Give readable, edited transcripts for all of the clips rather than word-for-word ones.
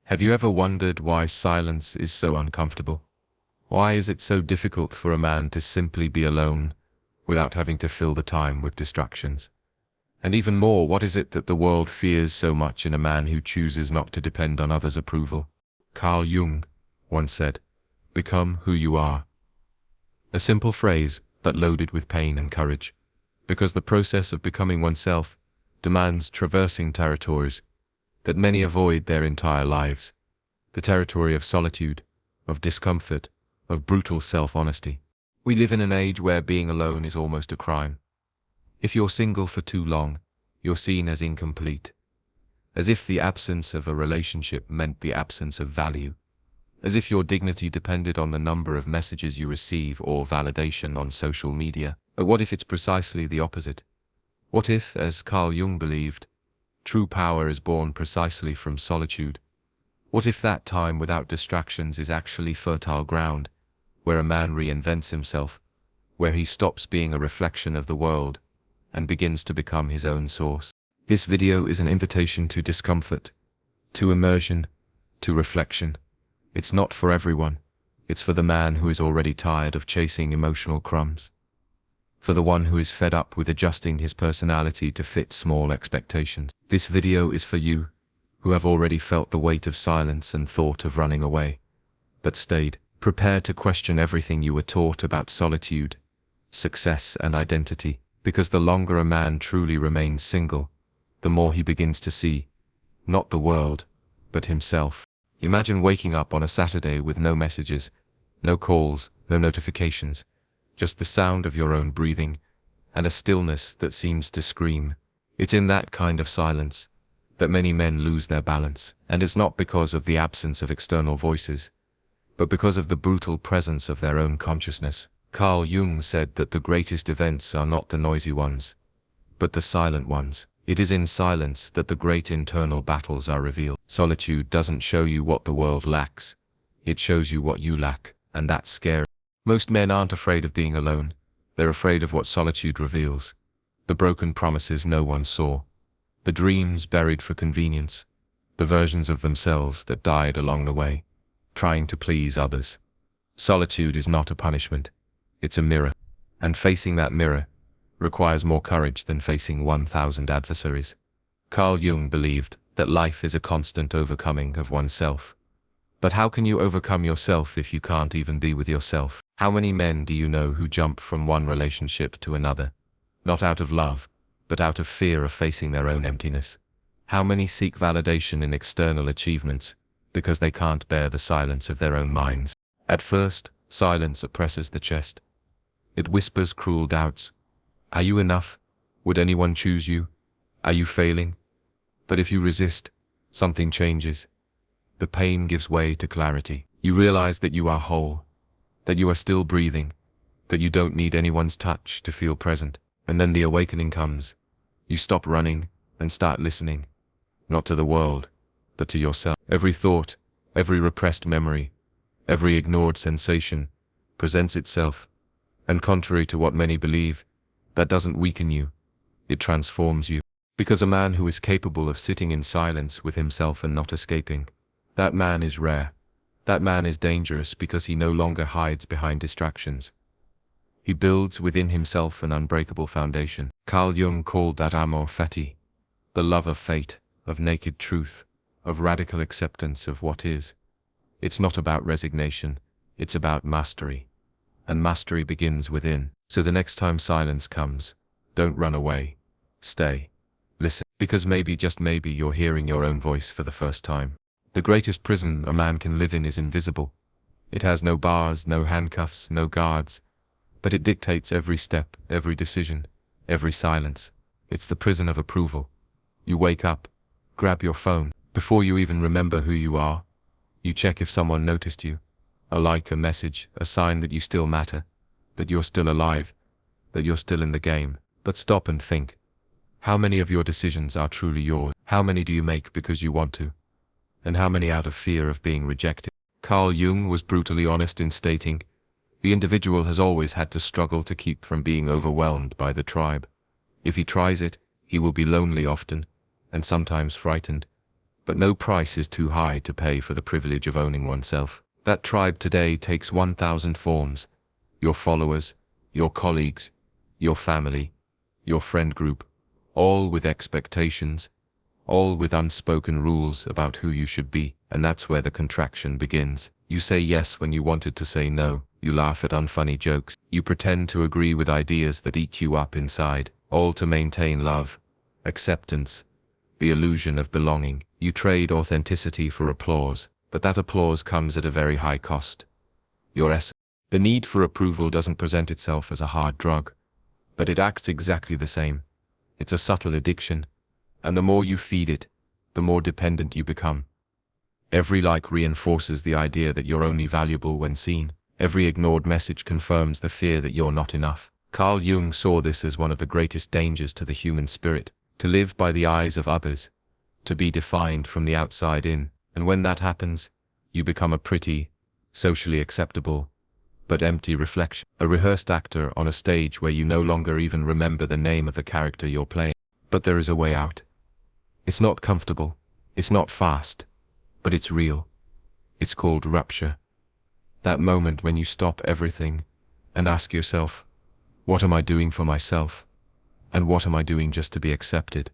Have you ever wondered why silence is so uncomfortable? Why is it so difficult for a man to simply be alone without having to fill the time with distractions? And even more, what is it that the world fears so much in a man who chooses not to depend on others' approval? Carl Jung once said, "Become who you are." A simple phrase, but loaded with pain and courage, because the process of becoming oneself demands traversing territories that many avoid their entire lives. The territory of solitude, of discomfort, of brutal self-honesty. We live in an age where being alone is almost a crime. If you're single for too long, you're seen as incomplete. As if the absence of a relationship meant the absence of value. As if your dignity depended on the number of messages you receive or validation on social media. But what if it's precisely the opposite? What if, as Carl Jung believed, true power is born precisely from solitude? What if that time without distractions is actually fertile ground, where a man reinvents himself, where he stops being a reflection of the world and begins to become his own source? This video is an invitation to discomfort, to immersion, to reflection. It's not for everyone. It's for the man who is already tired of chasing emotional crumbs. For the one who is fed up with adjusting his personality to fit small expectations. This video is for you, who have already felt the weight of silence and thought of running away, but stayed, prepared to question everything you were taught about solitude, success and identity, because the longer a man truly remains single, the more he begins to see, not the world, but himself. Imagine waking up on a Saturday with no messages, no calls, no notifications, just the sound of your own breathing, and a stillness that seems to scream. It's in that kind of silence that many men lose their balance, and it's not because of the absence of external voices, but because of the brutal presence of their own consciousness. Carl Jung said that the greatest events are not the noisy ones, but the silent ones. It is in silence that the great internal battles are revealed. Solitude doesn't show you what the world lacks. It shows you what you lack, and that's scary. Most men aren't afraid of being alone. They're afraid of what solitude reveals. The broken promises no one saw. The dreams buried for convenience. The versions of themselves that died along the way, trying to please others. Solitude is not a punishment. It's a mirror. And facing that mirror requires more courage than facing 1,000 adversaries. Carl Jung believed that life is a constant overcoming of oneself. But how can you overcome yourself if you can't even be with yourself? How many men do you know who jump from one relationship to another, not out of love, but out of fear of facing their own emptiness? How many seek validation in external achievements because they can't bear the silence of their own minds? At first, silence oppresses the chest. It whispers cruel doubts. Are you enough? Would anyone choose you? Are you failing? But if you resist, something changes. The pain gives way to clarity. You realize that you are whole, that you are still breathing, that you don't need anyone's touch to feel present. And then the awakening comes. You stop running and start listening, not to the world, but to yourself. Every thought, every repressed memory, every ignored sensation presents itself, and contrary to what many believe, that doesn't weaken you, it transforms you. Because a man who is capable of sitting in silence with himself and not escaping, that man is rare. That man is dangerous because he no longer hides behind distractions. He builds within himself an unbreakable foundation. Carl Jung called that amor fati, the love of fate, of naked truth, of radical acceptance of what is. It's not about resignation, it's about mastery. And mastery begins within. So the next time silence comes, don't run away. Stay. Listen. Because maybe, just maybe, you're hearing your own voice for the first time. The greatest prison a man can live in is invisible. It has no bars, no handcuffs, no guards, but it dictates every step, every decision, every silence. It's the prison of approval. You wake up, grab your phone. Before you even remember who you are, you check if someone noticed you. A like, a message, a sign that you still matter, that you're still alive, that you're still in the game. But stop and think. How many of your decisions are truly yours? How many do you make because you want to? And how many out of fear of being rejected? Carl Jung was brutally honest in stating, the individual has always had to struggle to keep from being overwhelmed by the tribe. If he tries it, he will be lonely often, and sometimes frightened, But no price is too high to pay for the privilege of owning oneself. That tribe today takes 1,000 forms. Your followers, your colleagues, your family, your friend group, all with expectations, all with unspoken rules about who you should be. And that's where the contraction begins. You say yes when you wanted to say no. You laugh at unfunny jokes. You pretend to agree with ideas that eat you up inside, all to maintain love, acceptance, the illusion of belonging. You trade authenticity for applause, but that applause comes at a very high cost. Your essence. The need for approval doesn't present itself as a hard drug, but it acts exactly the same. It's a subtle addiction, and the more you feed it, the more dependent you become. Every like reinforces the idea that you're only valuable when seen. Every ignored message confirms the fear that you're not enough. Carl Jung saw this as one of the greatest dangers to the human spirit, to live by the eyes of others, to be defined from the outside in. And when that happens, you become a pretty, socially acceptable, but empty reflection. A rehearsed actor on a stage where you no longer even remember the name of the character you're playing. But there is a way out. It's not comfortable, it's not fast, but it's real. It's called rupture. That moment when you stop everything and ask yourself, what am I doing for myself? And what am I doing just to be accepted?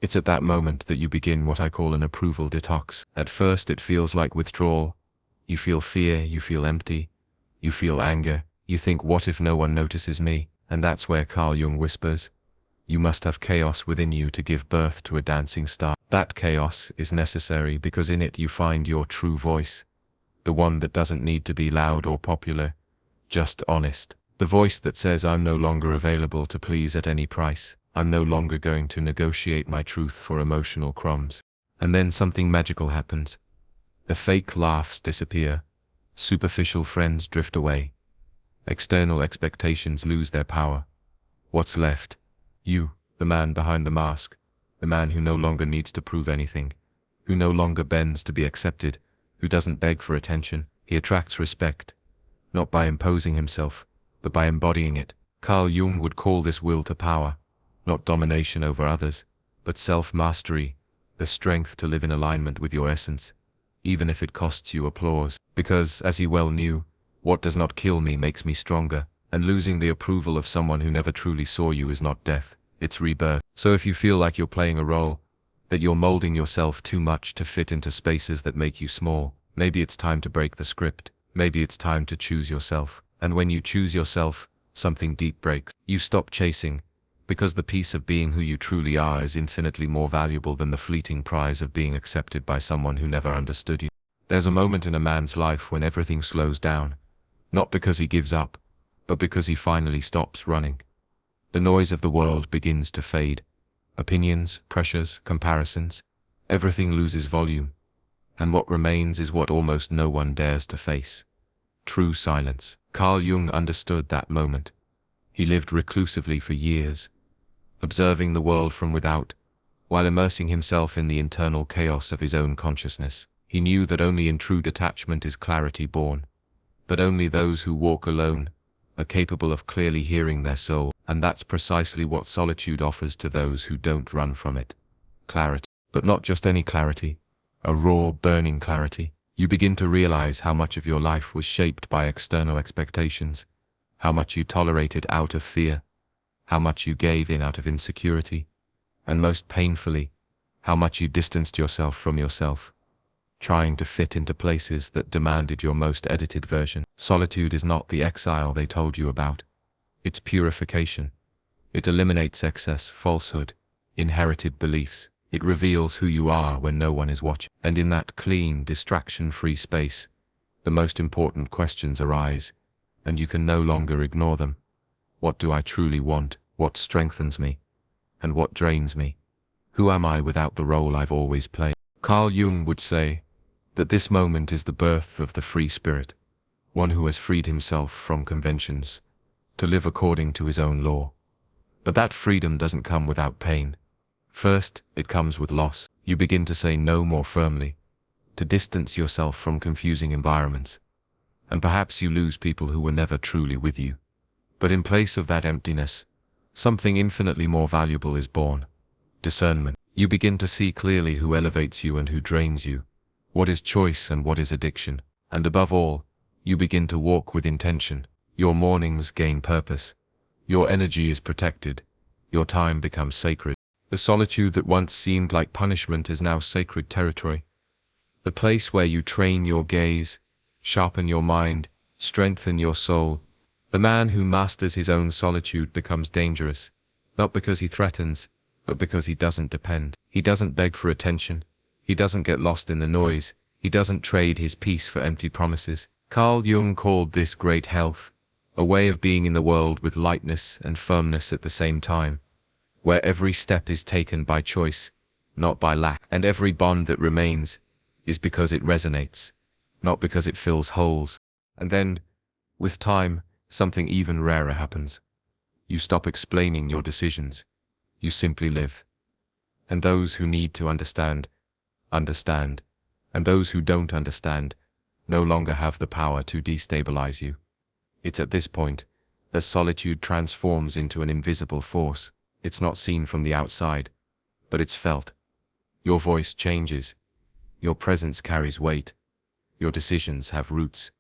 It's at that moment that you begin what I call an approval detox. At first it feels like withdrawal. You feel fear, you feel empty, you feel anger. You think, what if no one notices me? And that's where Carl Jung whispers, you must have chaos within you to give birth to a dancing star. That chaos is necessary because in it you find your true voice, the one that doesn't need to be loud or popular, just honest. The voice that says, I'm no longer available to please at any price. I'm no longer going to negotiate my truth for emotional crumbs. And then something magical happens. The fake laughs disappear. Superficial friends drift away. External expectations lose their power. What's left? You, the man behind the mask, the man who no longer needs to prove anything, who no longer bends to be accepted, who doesn't beg for attention. He attracts respect, not by imposing himself, but by embodying it. Carl Jung would call this will to power, not domination over others, but self-mastery, the strength to live in alignment with your essence, even if it costs you applause. Because, as he well knew, what does not kill me makes me stronger, and losing the approval of someone who never truly saw you is not death, it's rebirth. So if you feel like you're playing a role, that you're molding yourself too much to fit into spaces that make you small, maybe it's time to break the script. Maybe it's time to choose yourself. And when you choose yourself, something deep breaks. You stop chasing, because the peace of being who you truly are is infinitely more valuable than the fleeting prize of being accepted by someone who never understood you. There's a moment in a man's life when everything slows down, not because he gives up, but because he finally stops running. The noise of the world begins to fade. Opinions, pressures, comparisons, everything loses volume. And what remains is what almost no one dares to face. True silence. Carl Jung understood that moment. He lived reclusively for years, observing the world from without, while immersing himself in the internal chaos of his own consciousness. He knew that only in true detachment is clarity born, that only those who walk alone are capable of clearly hearing their soul, and that's precisely what solitude offers to those who don't run from it. Clarity. But not just any clarity, a raw, burning clarity. You begin to realize how much of your life was shaped by external expectations, how much you tolerated out of fear, how much you gave in out of insecurity, and most painfully, how much you distanced yourself from yourself, trying to fit into places that demanded your most edited version. Solitude is not the exile they told you about. It's purification. It eliminates excess, falsehood, inherited beliefs. It reveals who you are when no one is watching. And in that clean, distraction-free space, the most important questions arise, and you can no longer ignore them. What do I truly want? What strengthens me? And what drains me? Who am I without the role I've always played? Carl Jung would say that this moment is the birth of the free spirit, one who has freed himself from conventions to live according to his own law. But that freedom doesn't come without pain. First, it comes with loss. You begin to say no more firmly, to distance yourself from confusing environments. And perhaps you lose people who were never truly with you. But in place of that emptiness, something infinitely more valuable is born. Discernment. You begin to see clearly who elevates you and who drains you, what is choice and what is addiction. And above all, you begin to walk with intention. Your mornings gain purpose. Your energy is protected. Your time becomes sacred. The solitude that once seemed like punishment is now sacred territory. The place where you train your gaze, sharpen your mind, strengthen your soul. The man who masters his own solitude becomes dangerous, not because he threatens, but because he doesn't depend. He doesn't beg for attention. He doesn't get lost in the noise. He doesn't trade his peace for empty promises. Carl Jung called this great health, a way of being in the world with lightness and firmness at the same time, where every step is taken by choice, not by lack, and every bond that remains is because it resonates, not because it fills holes. And then, with time, something even rarer happens. You stop explaining your decisions. You simply live. And those who need to understand, understand. And those who don't understand no longer have the power to destabilize you. It's at this point that solitude transforms into an invisible force. It's not seen from the outside, but it's felt. Your voice changes. Your presence carries weight. Your decisions have roots.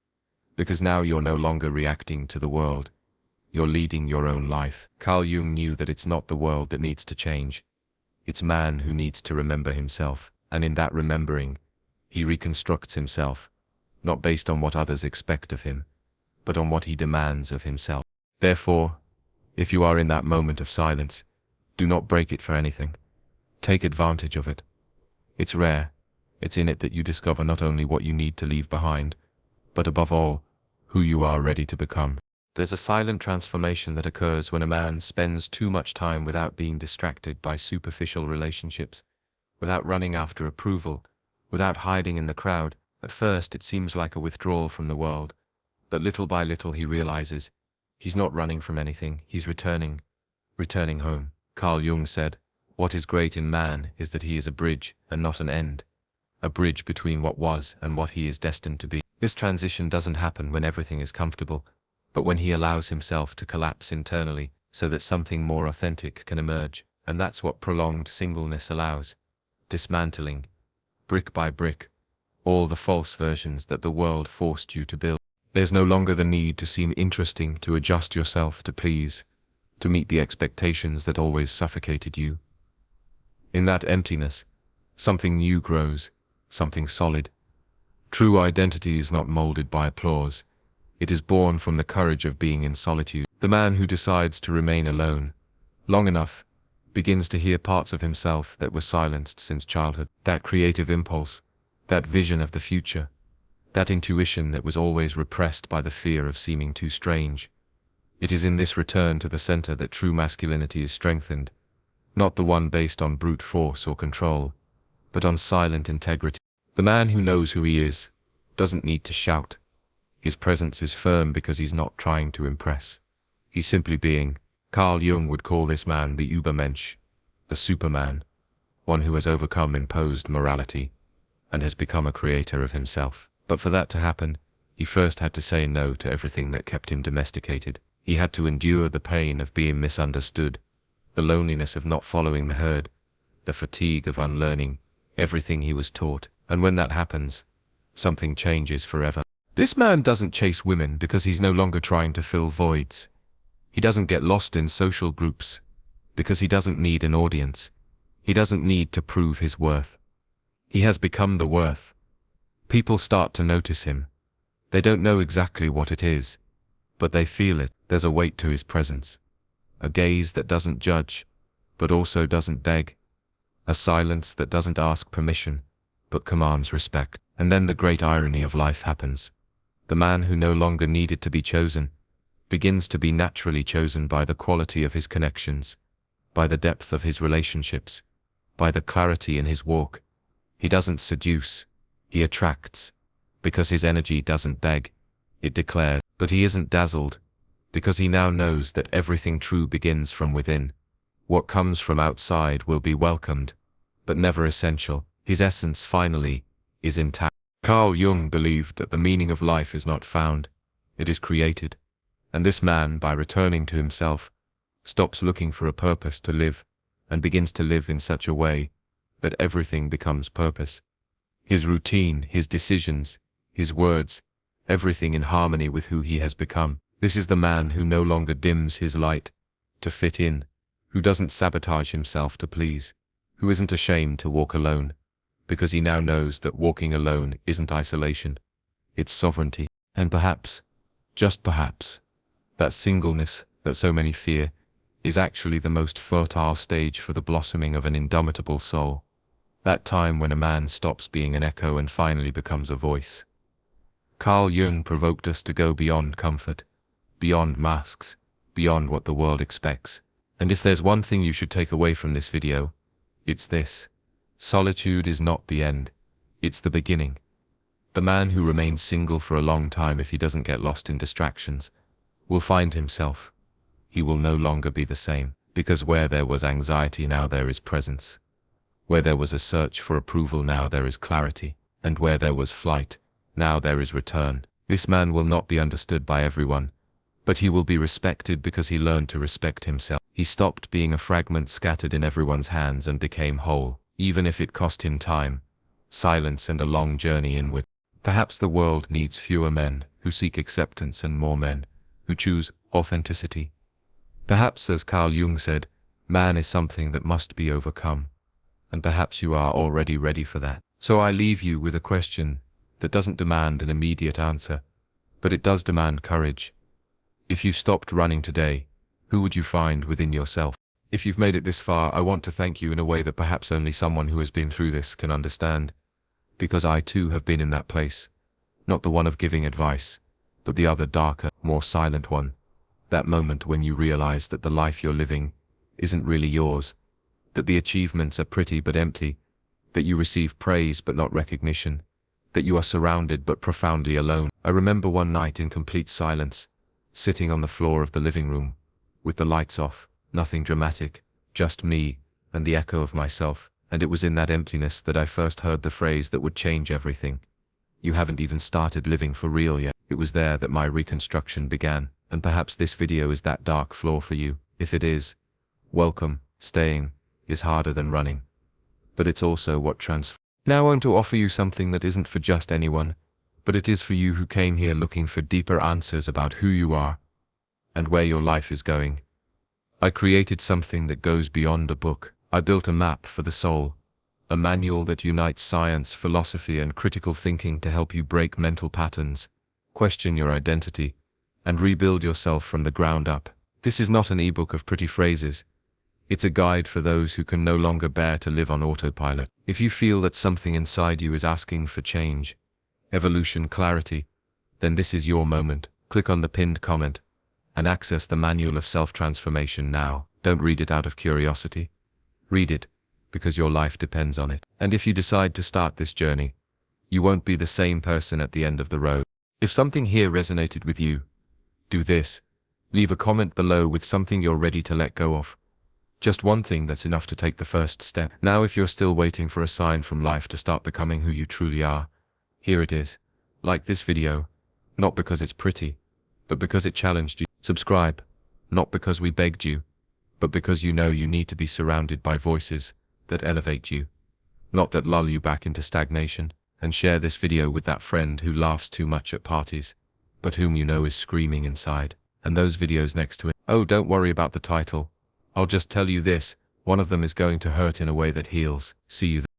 Because now you're no longer reacting to the world. You're leading your own life. Carl Jung knew that it's not the world that needs to change. It's man who needs to remember himself, and in that remembering, he reconstructs himself, not based on what others expect of him, but on what he demands of himself. Therefore, if you are in that moment of silence, do not break it for anything. Take advantage of it. It's rare. It's in it that you discover not only what you need to leave behind, but above all, who you are ready to become. There's a silent transformation that occurs when a man spends too much time without being distracted by superficial relationships, without running after approval, without hiding in the crowd. At first it seems like a withdrawal from the world, but little by little he realizes he's not running from anything, he's returning home. Carl Jung said, "What is great in man is that he is a bridge and not an end, a bridge between what was and what he is destined to be." This transition doesn't happen when everything is comfortable, but when he allows himself to collapse internally so that something more authentic can emerge. And that's what prolonged singleness allows, dismantling, brick by brick, all the false versions that the world forced you to build. There's no longer the need to seem interesting, to adjust yourself to please, to meet the expectations that always suffocated you. In that emptiness, something new grows, something solid. True identity is not molded by applause. It is born from the courage of being in solitude. The man who decides to remain alone long enough begins to hear parts of himself that were silenced since childhood. That creative impulse, that vision of the future, that intuition that was always repressed by the fear of seeming too strange. It is in this return to the center that true masculinity is strengthened, not the one based on brute force or control, but on silent integrity. The man who knows who he is doesn't need to shout. His presence is firm because he's not trying to impress. He's simply being. Carl Jung would call this man the Übermensch, the Superman, one who has overcome imposed morality and has become a creator of himself. But for that to happen, he first had to say no to everything that kept him domesticated. He had to endure the pain of being misunderstood, the loneliness of not following the herd, the fatigue of unlearning everything he was taught. And when that happens, something changes forever. This man doesn't chase women because he's no longer trying to fill voids. He doesn't get lost in social groups because he doesn't need an audience. He doesn't need to prove his worth. He has become the worth. People start to notice him. They don't know exactly what it is, but they feel it. There's a weight to his presence, a gaze that doesn't judge, but also doesn't beg, a silence that doesn't ask permission, but commands respect. And then the great irony of life happens. The man who no longer needed to be chosen begins to be naturally chosen by the quality of his connections, by the depth of his relationships, by the clarity in his walk. He doesn't seduce, he attracts, because his energy doesn't beg, it declares. But he isn't dazzled, because he now knows that everything true begins from within. What comes from outside will be welcomed, but never essential. His essence finally is intact. Carl Jung believed that the meaning of life is not found, it is created. And this man, by returning to himself, stops looking for a purpose to live and begins to live in such a way that everything becomes purpose. His routine, his decisions, his words, everything in harmony with who he has become. This is the man who no longer dims his light to fit in, who doesn't sabotage himself to please, who isn't ashamed to walk alone, because he now knows that walking alone isn't isolation, it's sovereignty. And perhaps, just perhaps, that singleness that so many fear is actually the most fertile stage for the blossoming of an indomitable soul. That time when a man stops being an echo and finally becomes a voice. Carl Jung provoked us to go beyond comfort, beyond masks, beyond what the world expects. And if there's one thing you should take away from this video, it's this: solitude is not the end, it's the beginning. The man who remains single for a long time, if he doesn't get lost in distractions, will find himself. He will no longer be the same, because where there was anxiety, now there is presence. Where there was a search for approval, now there is clarity. And where there was flight, now there is return. This man will not be understood by everyone, but he will be respected because he learned to respect himself. He stopped being a fragment scattered in everyone's hands and became whole, even if it cost him time, silence, and a long journey inward. Perhaps the world needs fewer men who seek acceptance and more men who choose authenticity. Perhaps, as Carl Jung said, man is something that must be overcome, and perhaps you are already ready for that. So I leave you with a question that doesn't demand an immediate answer, but it does demand courage. If you stopped running today, who would you find within yourself? If you've made it this far, I want to thank you in a way that perhaps only someone who has been through this can understand, because I too have been in that place, not the one of giving advice, but the other darker, more silent one. That moment when you realize that the life you're living isn't really yours, that the achievements are pretty but empty, that you receive praise but not recognition, that you are surrounded but profoundly alone. I remember one night in complete silence, sitting on the floor of the living room, with the lights off, nothing dramatic, just me and the echo of myself, and it was in that emptiness that I first heard the phrase that would change everything. You haven't even started living for real yet. It was there that my reconstruction began, and perhaps this video is that dark floor for you. If it is, welcome. Staying is harder than running, but it's also what transforms. Now I want to offer you something that isn't for just anyone, but it is for you who came here looking for deeper answers about who you are and where your life is going. I created something that goes beyond a book. I built a map for the soul, a manual that unites science, philosophy, and critical thinking to help you break mental patterns, question your identity, and rebuild yourself from the ground up. This is not an ebook of pretty phrases. It's a guide for those who can no longer bear to live on autopilot. If you feel that something inside you is asking for change, evolution, clarity, then this is your moment. Click on the pinned comment and access the manual of self-transformation now. Don't read it out of curiosity. Read it because your life depends on it. And if you decide to start this journey, you won't be the same person at the end of the road. If something here resonated with you, do this. Leave a comment below with something you're ready to let go of. Just one thing that's enough to take the first step. Now, if you're still waiting for a sign from life to start becoming who you truly are, here it is. Like this video, not because it's pretty, but because it challenged you. Subscribe, not because we begged you, but because you know you need to be surrounded by voices that elevate you, not that lull you back into stagnation. And share this video with that friend who laughs too much at parties, but whom you know is screaming inside. And those videos next to it. Oh, don't worry about the title. I'll just tell you this, one of them is going to hurt in a way that heals. See you there.